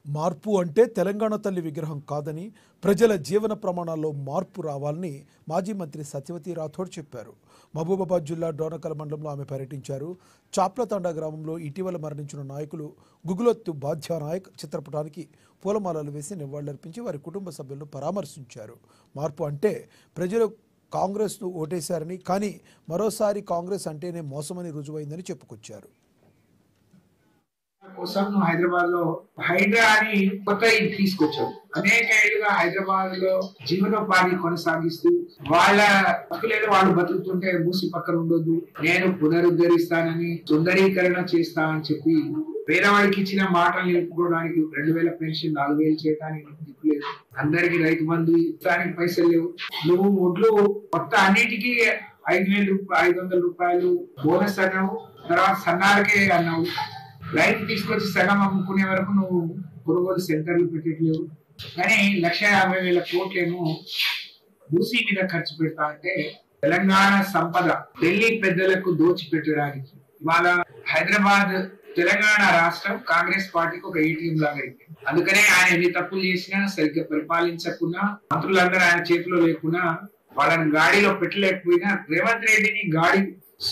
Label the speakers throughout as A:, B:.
A: మార్పు అంటే తెలంగాణ తల్లి విగ్రహం కాదని, ప్రజల జీవన ప్రమాణాల్లో మార్పు రావాలని మాజీ మంత్రి సత్యవతి రాథోడ్ చెప్పారు. మహబూబాబాద్ జిల్లా డోనకల్ మండలంలో ఆమె పర్యటించారు. చాప్లతండా గ్రామంలో ఇటీవల మరణించిన నాయకులు గుగులొత్తు బాధ్యానాయక్ చిత్రపటానికి పూలమాలలు వేసి నివాళులర్పించి వారి కుటుంబ సభ్యులను పరామర్శించారు. మార్పు అంటే ప్రజలు కాంగ్రెస్ను ఓటేశారని, కానీ మరోసారి కాంగ్రెస్ అంటేనే మోసమని రుజువైందని చెప్పుకొచ్చారు.
B: కోసం హైదరాబాద్ లో హైడ్రా అని కొత్త ఇది తీసుకొచ్చాం. అనేక ఏళ్ళుగా హైదరాబాద్ లో జీవనోపాధి కొనసాగిస్తూ వాళ్ళ బతుకులేదో వాళ్ళు బతుకుతుంటే మూసి పక్కన ఉండొద్దు, నేను పునరుద్ధరిస్తానని సుందరీకరణ చేస్తా అని చెప్పి పేదవాడికి ఇచ్చిన మాటలు నిలుపుకోవడానికి 2000 పెన్షన్ 4000 చేయడానికి దిక్కులేదు. అందరికి రైతు బంధు ఇస్తానికి పైసలు లేవు. నువ్వు ఒడ్లు మొత్తం అన్నిటికీ 500 రూపాయలు బోనస్ అన్నావు, తర్వాత సన్నాలకే అన్నావు. రైతు తీసుకొచ్చి సగం అమ్ముకునే వరకు నువ్వు కొనుగోలు సెంటర్లు పెట్టట్లేవు. కానీ 1,50,000 కోట్లేమో మూసీ మీద ఖర్చు పెడతా అంటే తెలంగాణ సంపద ఢిల్లీ పెద్దలకు దోచి పెట్టడానికి ఇవాళ హైదరాబాద్ తెలంగాణ రాష్ట్రం కాంగ్రెస్ పార్టీకి ఒక ఏటీఎం లాగా అయింది. అందుకనే ఆయన ఎన్ని తప్పులు చేసినా, సరిగ్గా పరిపాలించకున్నా, మంత్రులందరూ ఆయన చేతిలో లేకున్నా, వాళ్ళని గాడిలో పెట్టలేకపోయినా రేవంత్ రెడ్డిని గాడి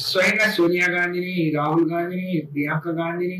B: స్వయంగా సోనియా గాంధీని, రాహుల్ గాంధీని, ప్రియాంక గాంధీని